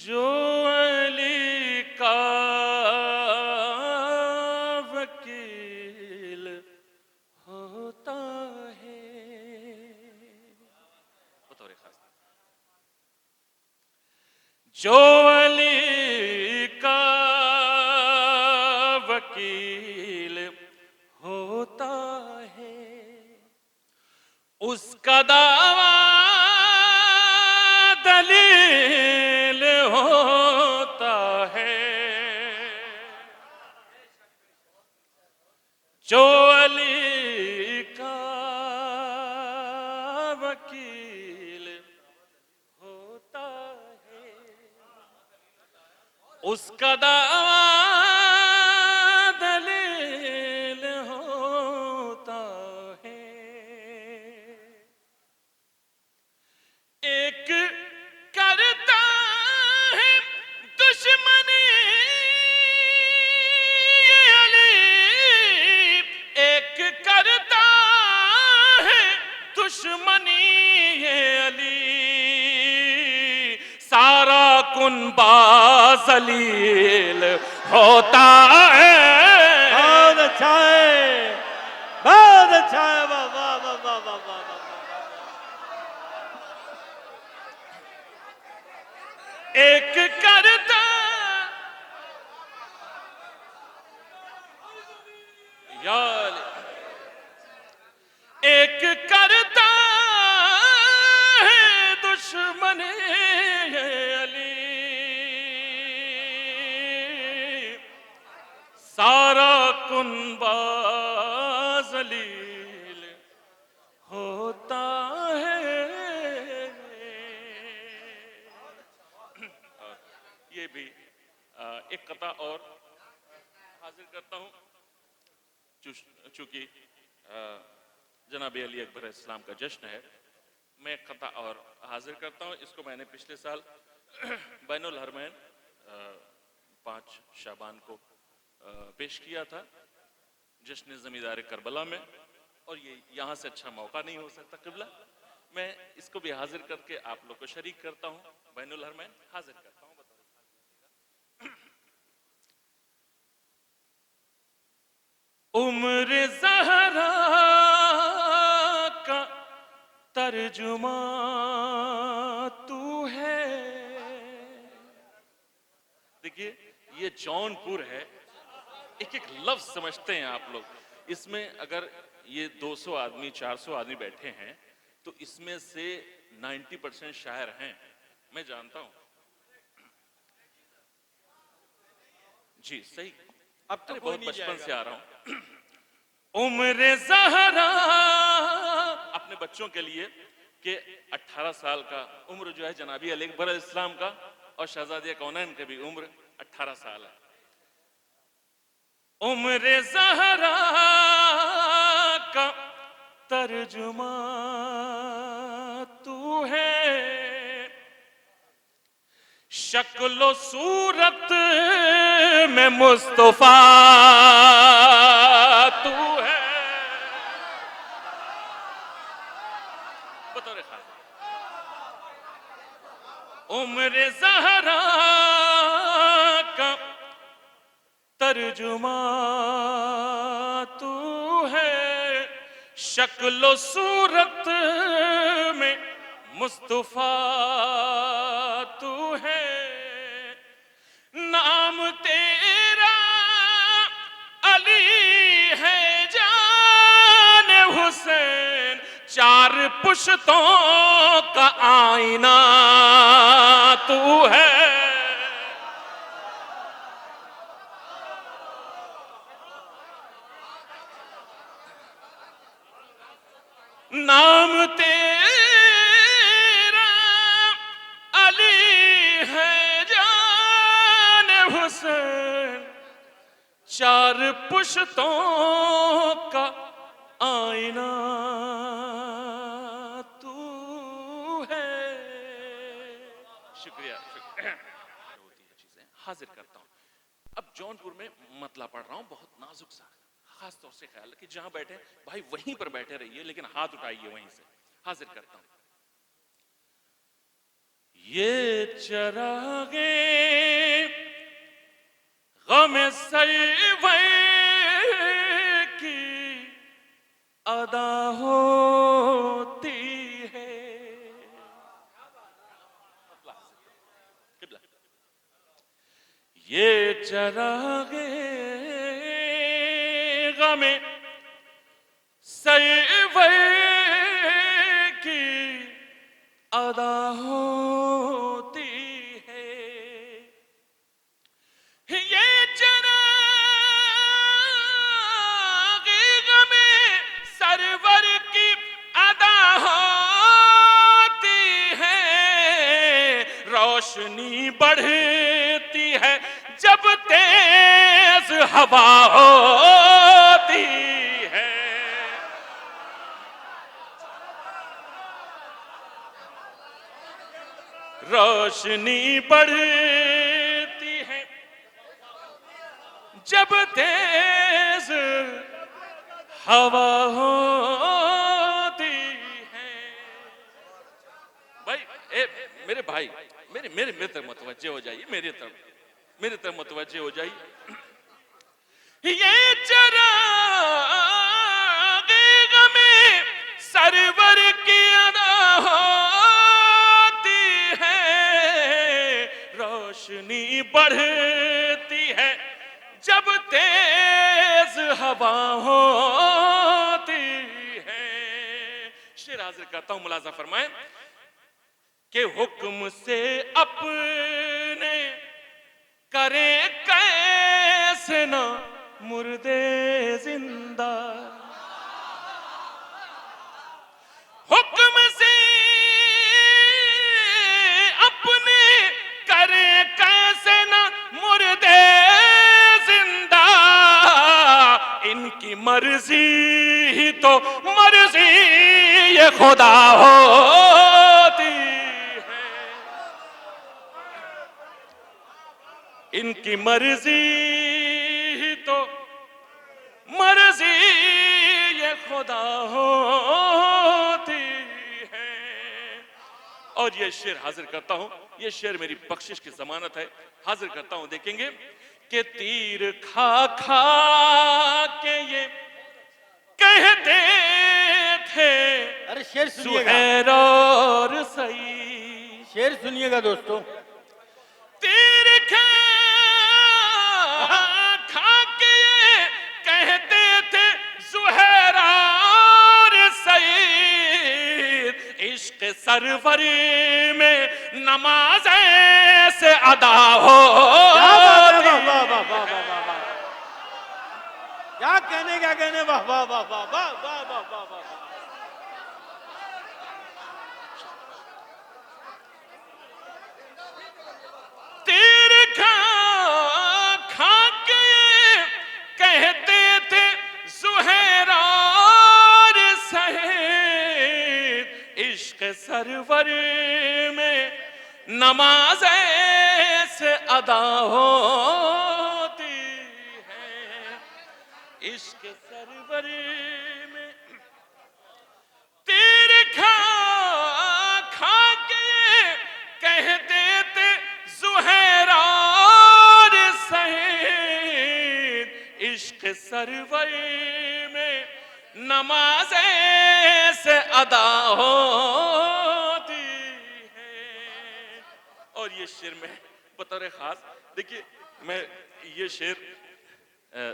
जो अली का वकील होता है। बतौर खास जो अली का वकील होता है उसका दावा दलील होता है। जो अली का वकील होता है उसका दावा दलील होता है। एक करता है दुश्मनी ये अली, एक करता है दुश्मनी ये अली, सारा कुनबा जलील होता है। बहुत अच्छा है, बहुत अच्छा है। वाह वाह वाह वाह वाह वाह वाह। एक करता यार एक करता है दुश्मन ये अली, सारा कुनबा जलील होता है। ये भी एक कथा और हाजिर करता हूं, चूंकि जनाब अली अकबर इस्लाम का जश्न है। मैं एक कथा और हाजिर करता हूं। इसको मैंने पिछले साल बैनुल हरमैन 5 शाबान को पेश किया था जश्न ज़मींदार करबला में, और ये यहाँ से अच्छा मौका नहीं हो सकता किबला। मैं इसको भी हाजिर करके आप लोग को शरीक करता हूँ। बैनुल हरमैन हाजिर करता हूँ। उम्र ज़हरा का तर्जुमा तू है। देखिए ये जौनपुर है, एक एक लफ्ज समझते हैं आप लोग। इसमें अगर ये 200 आदमी 400 आदमी बैठे हैं तो इसमें से 90% शायर हैं, मैं जानता हूं। जी सही, अब तो बहुत नहीं बचपन जाएगा। से आ रहा हूं। उम्र ज़हरा अपने बच्चों के लिए कि 18 साल का उम्र जो है जनाबी अली अकबर इस्लाम का और शहजादिया कौनैन की भी उम्र 18 साल है। उम्र ज़हरा का तर्जुमा तू है, शक्लो सूरत में मुस्तफा तू है। बतौर खास उम्र ज़हरा का तर्जुमा तू है, शक्लो सूरत में मुस्तफा तू है। नाम तेरा अली है जान हुसैन, 4 पुश्तों का आईना तू है। नाम तेरा अली है जान हुसैन, 4 पुश्तों का आईना तू है। शुक्रिया शुक्रिया। होती है चीजें हाजिर करता हूं। अब जौनपुर में मतला पढ़ रहा हूं, बहुत नाजुक सा, खास तौर से ख्याल कि जहां बैठे भाई वहीं पर बैठे रहिए, लेकिन हाथ उठाइए वहीं से। हाजिर करता हूं। ये चरागे गम सरवर की अदा होती है। ये चरागे गम सरवर की अदा होती है। ये चरागे गम सरवर की अदा होती है। रोशनी बढ़ती है जब तेज हवा होती है। रोशनी बढ़ती है जब तेज हवा होती है। भाई मेरे भाई मेरे तरफ मुतवज्जे हो जाइए, मेरे तरफ मुतवज्जे हो जाइए। ये चरागे गमे सरवर की अदा होती है। रोशनी बढ़ती है जब तेज हवा होती है। शेर हाजिर करता हूं, मुलाजा फरमाएं कि हुक्म से अपने करे कैसे ना मुर्दे जिंदा। हुक्म से अपने करे कैसे ना मुर्दे जिंदा। इनकी मर्जी ही तो मर्जी ये खुदा होती है। इनकी मर्जी ही तो मर्जी ये खुदा होती है। और ये शेर हाजिर करता हूं, ये शेर मेरी बख्शिश की जमानत है, हाजिर करता हूं। देखेंगे कि तीर खा खा के ये कहते थे। अरे शेर सुनिएगा, सुहैर और सई। शेर सुनिएगा दोस्तों। तीर खा के ये कहते थे सुहैर और सईद। इश्क सरवर में नमाज से अदा हो। क्या कहने वाह वाह वाह वाह वाह वाह वाह वाह वाह वाह। तीर खा के कहते थे सुहैर और सईद। इश्क सरवर में नमाज से अदा होती है। इश्क सरवर में तीर खा के कहते थे सुहैर और सईद। इश्क सरवर में नमाज से अदा होती है। और ये शेर में बतौर खास देखिए, मैं ये शेर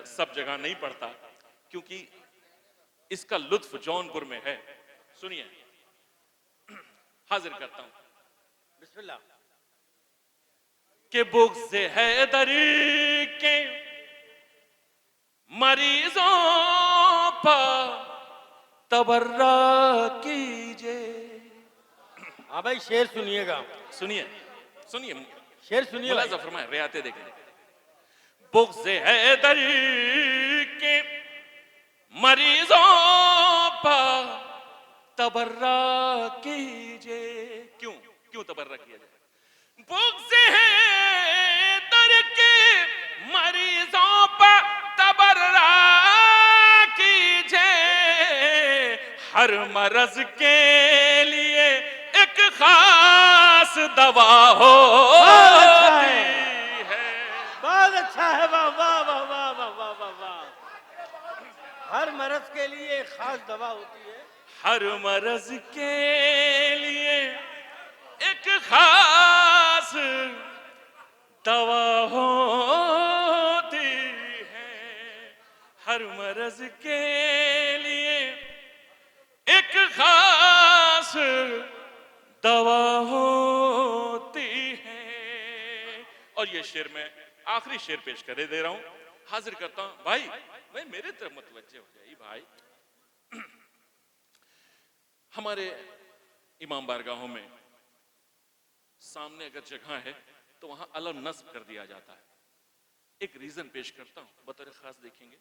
सब जगह नहीं पढ़ता क्योंकि इसका लुत्फ जौनपुर में है। सुनिए, हाजिर करता हूं। बिस्मिल्लाह। के बुग़्ज़ हैदर के मरीजों पर तबर्रा कीजिए। हाँ भाई शेर सुनिएगा, सुनिए शेर सुनिए। मुलाज़ा फरमाए, रियाते देखें। बुग़्ज़ हैदर के मरीजों पर तबर्रा कीजिए। क्यों तबर्रा किया जाए? बुग़्ज़ हैदर के मरीजों पर तबर्रा कीजिए। हर मरज के लिए एक खास खास दवा होती है। बहुत अच्छा है, वाह वाह वाह वाह वाह वाह वाह वाह। हर मर्ज के लिए एक खास दवा होती है। हर मर्ज के लिए एक खास दवा होती है। हर मर्ज के लिए एक खास दवा होती है। और ये शेर मैं आखिरी शेर पेश करे दे रहा हूं, हाजिर करता हूं। भाई भाई मेरे तरफ मुतवज्जे हो जाइए भाई। हमारे इमाम बारगाहों में सामने अगर जगह है तो वहां अलम नस्ब कर दिया जाता है। एक रीजन पेश करता हूं, बतौर खास देखेंगे।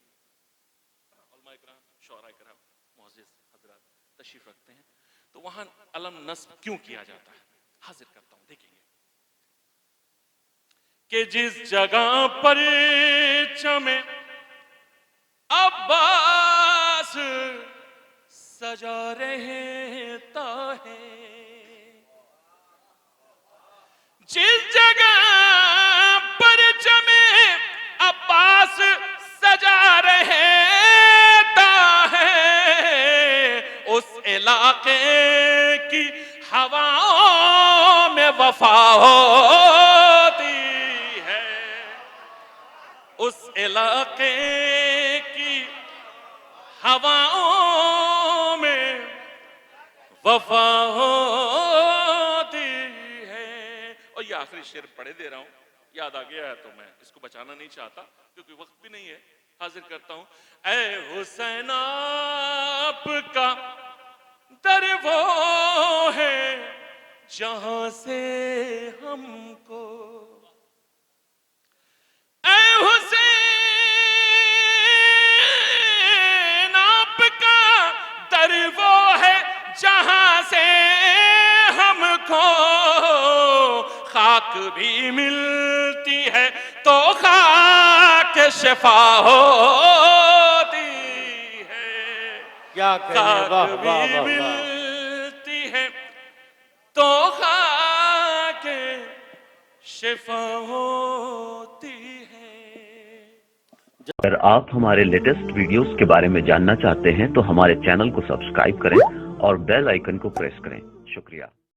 उलमा इकराम, शौरा इकराम, मुअज़्ज़िज़ हज़रात तशरीफ रखते हैं, तो वहां अलम नस्ब क्यों किया जाता है, हाजिर करता हूं, देखेंगे कि जिस जगह पर चमे अब्बास सजा रहता है, जिस जगह पर जमे अब्बास सजा रहता है, उस इलाके की हवाओं में वफा होती है। उस इलाके की हवाओं में वफा होती है। और ये आखिरी शेर पढ़े दे रहा हूं, याद आ गया है तो मैं इसको बचाना नहीं चाहता क्योंकि वक्त भी नहीं है। हाजिर करता हूं। ऐ हुसैन आपका दर वो है जहां से हमको, ऐ हुसैन आपका दर वो है जहां से हमको खाक भी मिलती है तो खाक शिफा होती है। क्या कहने, खाक वाह भी वाह वाह वाह। मिलती है तो खाक शिफा होती है। अगर आप हमारे लेटेस्ट वीडियोस के बारे में जानना चाहते हैं तो हमारे चैनल को सब्सक्राइब करें और बेल आइकन को प्रेस करें। शुक्रिया।